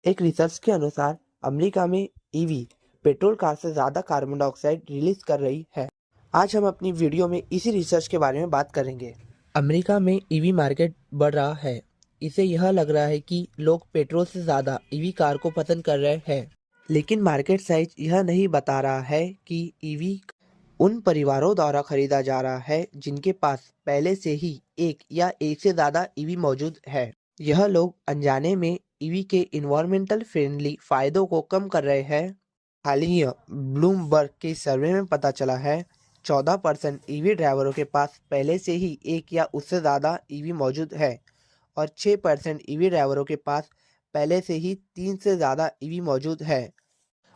एक रिसर्च के अनुसार अमेरिका में ईवी पेट्रोल कार से ज़्यादा कार्बन डाइऑक्साइड रिलीज कर रही है। आज हम अपनी वीडियो में इसी रिसर्च के बारे में बात करेंगे। अमेरिका में ईवी मार्केट बढ़ रहा है। इसे यह लग रहा है कि लोग पेट्रोल से ज़्यादा ईवी कार को पसंद कर रहे हैं, लेकिन मार्केट साइज यह नहीं बता रहा है कि ईवी उन परिवारों द्वारा खरीदा जा रहा है जिनके पास पहले से ही एक या एक से ज़्यादा ईवी मौजूद है। यह लोग अनजाने में ईवी के इन्वायरमेंटल फ्रेंडली फायदों को कम कर रहे हैं। हालिया ब्लूमबर्ग के सर्वे में पता चला है 14% ईवी ड्राइवरों के पास पहले से ही एक या उससे ज़्यादा ईवी मौजूद है और 6% ईवी ड्राइवरों के पास पहले से ही 3 से ज़्यादा ईवी मौजूद है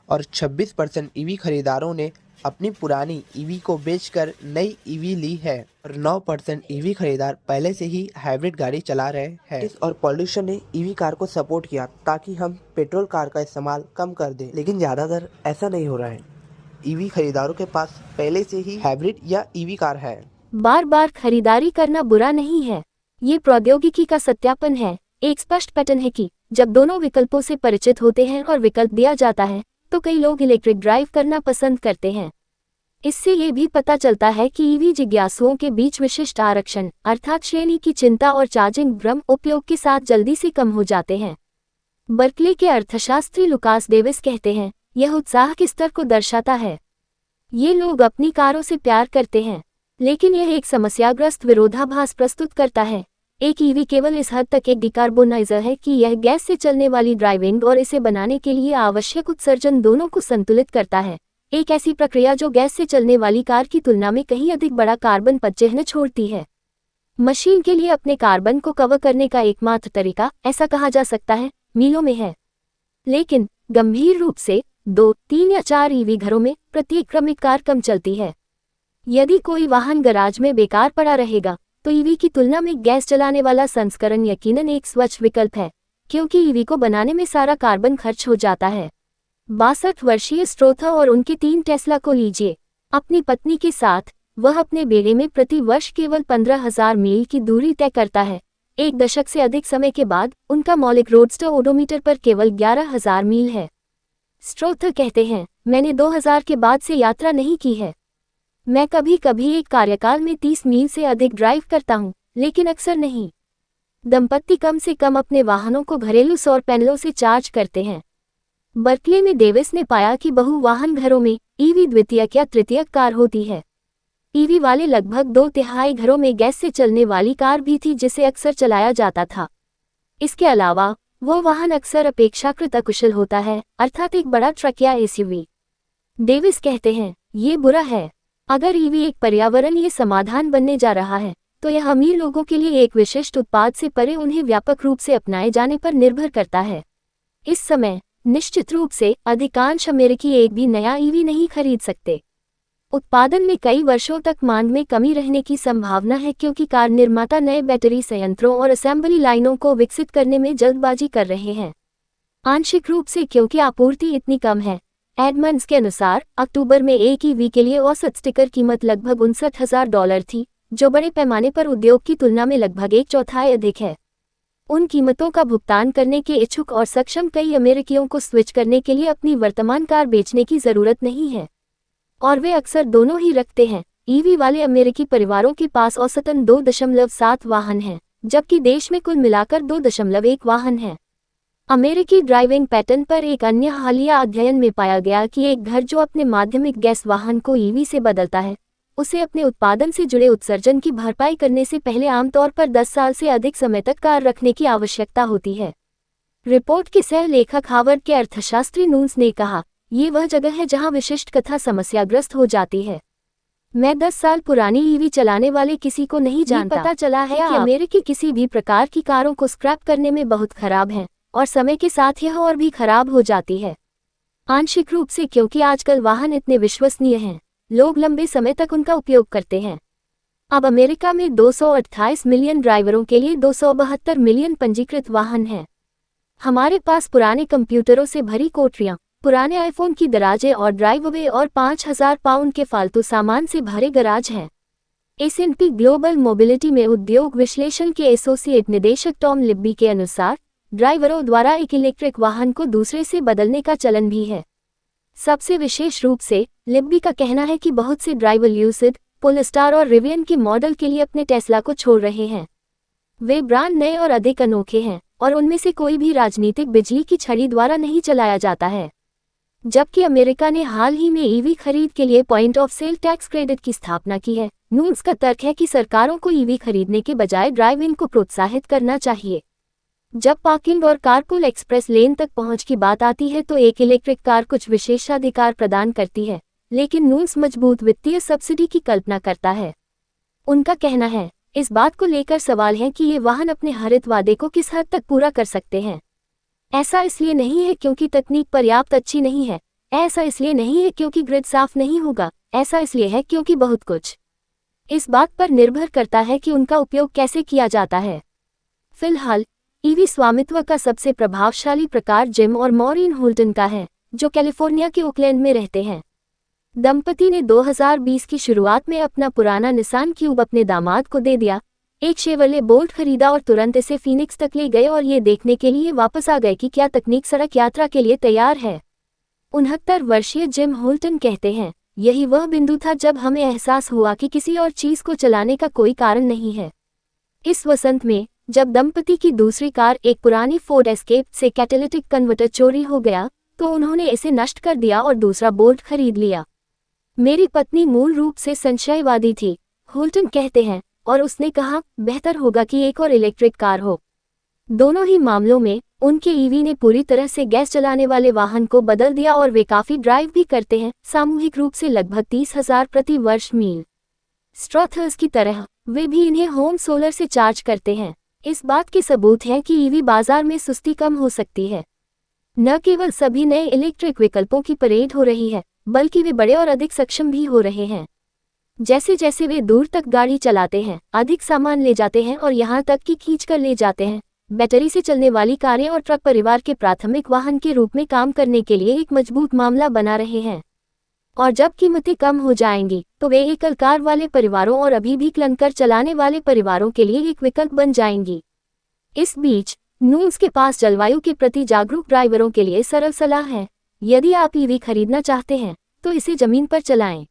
और 26% ईवी खरीदारों ने अपनी पुरानी ईवी को बेचकर नई ईवी ली है और 9% ईवी खरीदार पहले से ही हाइब्रिड गाड़ी चला रहे हैं। और पॉल्यूशन ने ईवी कार को सपोर्ट किया ताकि हम पेट्रोल कार का इस्तेमाल कम कर दें, लेकिन ज़्यादातर ऐसा नहीं हो रहा है। ईवी खरीदारों के पास पहले से ही हाइब्रिड या ईवी कार है। बार बार खरीदारी करना बुरा नहीं है, ये प्रौद्योगिकी का सत्यापन है। एक स्पष्ट पैटर्न है कि जब दोनों विकल्पों से परिचित होते हैं और विकल्प दिया जाता है तो कई लोग इलेक्ट्रिक ड्राइव करना पसंद करते हैं। इससे ये भी पता चलता है कि ईवी जिज्ञासुओं के बीच विशिष्ट आरक्षण अर्थात श्रेणी की चिंता और चार्जिंग भ्रम उपयोग के साथ जल्दी से कम हो जाते हैं। बर्कले के अर्थशास्त्री लुकास डेविस कहते हैं, यह उत्साह के स्तर को दर्शाता है। ये लोग अपनी कारों से प्यार करते हैं, लेकिन यह एक समस्याग्रस्त विरोधाभास प्रस्तुत करता है। एक ईवी केवल इस हद तक एक डिकार्बोनाइजर है कि यह गैस से चलने वाली ड्राइविंग और इसे बनाने के लिए आवश्यक उत्सर्जन दोनों को संतुलित करता है। एक ऐसी प्रक्रिया जो गैस से चलने वाली कार की तुलना में कहीं अधिक बड़ा कार्बन पदचिह्न छोड़ती है। मशीन के लिए अपने कार्बन को कवर करने का एकमात्र तरीका, ऐसा कहा जा सकता है, मीलों में है। लेकिन गंभीर रूप से 2, 3 या 4 ईवी घरों में प्रत्येक क्रमिक कार कम चलती है। यदि कोई वाहन गराज में बेकार पड़ा रहेगा तो ईवी की तुलना में गैस चलाने वाला संस्करण यकीनन एक स्वच्छ विकल्प है, क्योंकि ईवी को बनाने में सारा कार्बन खर्च हो जाता है। 62 वर्षीय स्ट्रोथा और उनके 3 टेस्ला को लीजिए। अपनी पत्नी के साथ वह अपने बेड़े में प्रति वर्ष केवल 15,000 मील की दूरी तय करता है। एक दशक से अधिक समय के बाद उनका मौलिक रोडस्टर ओडोमीटर पर केवल 11,000 मील है। स्ट्रोथा कहते हैं, मैंने 2000 के बाद से यात्रा नहीं की है। मैं कभी कभी एक कार्यकाल में 30 मील से अधिक ड्राइव करता हूँ, लेकिन अक्सर नहीं। दंपत्ति कम से कम अपने वाहनों को घरेलू सौर पैनलों से चार्ज करते हैं। बर्कले में डेविस ने पाया कि बहु वाहन घरों में ईवी द्वितीयक या तृतीयक कार होती है। ईवी वाले लगभग 2/3 घरों में गैस से चलने वाली कार भी थी जिसे अक्सर चलाया जाता था। इसके अलावा वो वाहन अक्सर अपेक्षाकृत अकुशल होता है, अर्थात एक बड़ा ट्रक या एसयूवी। डेविस कहते हैं, ये बुरा है। अगर ईवी एक पर्यावरणीय समाधान बनने जा रहा है तो यह अमीर लोगों के लिए एक विशिष्ट उत्पाद से परे उन्हें व्यापक रूप से अपनाए जाने पर निर्भर करता है। इस समय निश्चित रूप से अधिकांश अमेरिकी एक भी नया ईवी नहीं खरीद सकते। उत्पादन में कई वर्षों तक मांग में कमी रहने की संभावना है, क्योंकि कार निर्माता नए बैटरी संयंत्रों और असेंबली लाइनों को विकसित करने में जल्दबाजी कर रहे हैं। आंशिक रूप से क्योंकि आपूर्ति इतनी कम है। एडमंड्स के अनुसार अक्टूबर में एक ईवी के लिए औसत स्टिकर कीमत लगभग $59,000 थी, जो बड़े पैमाने पर उद्योग की तुलना में लगभग 1/4 अधिक है। उन कीमतों का भुगतान करने के इच्छुक और सक्षम कई अमेरिकियों को स्विच करने के लिए अपनी वर्तमान कार बेचने की जरूरत नहीं है, और वे अक्सर दोनों ही रखते हैं। ईवी वाले अमेरिकी परिवारों के पास औसतन 2.7 वाहन हैं, जबकि देश में कुल मिलाकर 2.1 वाहन हैं। अमेरिकी ड्राइविंग पैटर्न पर एक अन्य हालिया अध्ययन में पाया गया कि एक घर जो अपने माध्यमिक गैस वाहन को ईवी से बदलता है, उसे अपने उत्पादन से जुड़े उत्सर्जन की भरपाई करने से पहले आमतौर पर 10 साल से अधिक समय तक कार रखने की आवश्यकता होती है। रिपोर्ट के सह लेखक हार्वर्ड के अर्थशास्त्री नून्स ने कहा, ये वह जगह है जहां विशिष्ट कथा समस्याग्रस्त हो जाती है। मैं 10 साल पुरानी ईवी चलाने वाले किसी को नहीं जानता। पता चला है कि अमेरिकी किसी भी प्रकार की कारों को स्क्रैप करने में बहुत खराब हैं, और समय के साथ यह और भी खराब हो जाती है। आंशिक रूप से क्योंकि आजकल वाहन इतने विश्वसनीय हैं, लोग लंबे समय तक उनका उपयोग करते हैं। अब अमेरिका में 228 मिलियन ड्राइवरों के लिए 272 मिलियन पंजीकृत वाहन हैं। हमारे पास पुराने कंप्यूटरों से भरी कोठरियां, पुराने आईफोन की दराजें और ड्राइववे और 5,000 पाउंड के फालतू सामान से भरे गराज हैं। S&P ग्लोबल मोबिलिटी में उद्योग विश्लेषण के एसोसिएट निदेशक टॉम लिब्बी के अनुसार ड्राइवरों द्वारा एक इलेक्ट्रिक वाहन को दूसरे से बदलने का चलन भी है। सबसे विशेष रूप से लिब्बी का कहना है कि बहुत से ड्राइवर ल्यूसिड, पोलस्टार और रिवियन के मॉडल के लिए अपने टेस्ला को छोड़ रहे हैं। वे ब्रांड नए और अधिक अनोखे हैं और उनमें से कोई भी राजनीतिक बिजली की छड़ी द्वारा नहीं चलाया जाता है। जबकि अमेरिका ने हाल ही में ईवी खरीद के लिए point of sale tax credit की स्थापना की है। न्यूज़ का तर्क है कि सरकारों को ईवी खरीदने के बजाय ड्राइव इन को प्रोत्साहित करना चाहिए। जब पार्किंग और कारपूल एक्सप्रेस लेन तक पहुंच की बात आती है तो एक इलेक्ट्रिक कार कुछ विशेषाधिकार प्रदान करती है, लेकिन न्यूज़ मजबूत वित्तीय सब्सिडी की कल्पना करता है। उनका कहना है, इस बात को लेकर सवाल है कि ये वाहन अपने हरित वादे को किस हद तक पूरा कर सकते हैं। ऐसा इसलिए नहीं है क्योंकि तकनीक पर्याप्त अच्छी नहीं है, ऐसा इसलिए नहीं है क्योंकि ग्रिड साफ नहीं होगा, ऐसा इसलिए है क्योंकि बहुत कुछ इस बात पर निर्भर करता है कि उनका उपयोग कैसे किया जाता है। फिलहाल ईवी स्वामित्व का सबसे प्रभावशाली प्रकार जिम और मॉरीन होल्टन का है, जो कैलिफोर्निया के ओकलैंड में रहते हैं। दंपति ने 2020 की शुरुआत में अपना पुराना निसान क्यूब अपने दामाद को दे दिया, एक शेवरले बोल्ट खरीदा और तुरंत इसे फीनिक्स तक ले गए और ये देखने के लिए वापस आ गए कि क्या तकनीक सड़क यात्रा के लिए तैयार है। 69 वर्षीय जिम होल्टन कहते हैं, यही वह बिंदु था जब हमें एहसास हुआ कि किसी और चीज को चलाने का कोई कारण नहीं है। इस वसंत में जब दंपति की दूसरी कार, एक पुरानी फोर्ड एस्केप से कैटालिटिक कन्वर्टर चोरी हो गया, तो उन्होंने इसे नष्ट कर दिया और दूसरा बोल्ट खरीद लिया। मेरी पत्नी मूल रूप से संशयवादी थी, होल्टन कहते हैं, और उसने कहा, बेहतर होगा कि एक और इलेक्ट्रिक कार हो। दोनों ही मामलों में उनके ईवी ने पूरी तरह से गैस चलाने वाले वाहन को बदल दिया और वे काफी ड्राइव भी करते हैं, सामूहिक रूप से लगभग 30,000 प्रति वर्ष मील। स्ट्रॉथर्स की तरह वे भी इन्हें होम सोलर से चार्ज करते हैं। इस बात के सबूत हैं कि ईवी बाजार में सुस्ती कम हो सकती है। न केवल सभी नए इलेक्ट्रिक विकल्पों की परेड हो रही है, बल्कि वे बड़े और अधिक सक्षम भी हो रहे हैं। जैसे जैसे वे दूर तक गाड़ी चलाते हैं, अधिक सामान ले जाते हैं और यहाँ तक कि खींच कर ले जाते हैं, बैटरी से चलने वाली कारें और ट्रक परिवार के प्राथमिक वाहन के रूप में काम करने के लिए एक मजबूत मामला बना रहे हैं। और जब कीमतें कम हो जाएंगी तो वे एकल कार वाले परिवारों और अभी भी क्लंकर चलाने वाले परिवारों के लिए एक विकल्प बन जाएंगी। इस बीच न्यूज़ के पास जलवायु के प्रति जागरूक ड्राइवरों के लिए सरल सलाह है। यदि आप ईवी खरीदना चाहते हैं तो इसे जमीन पर चलाएं।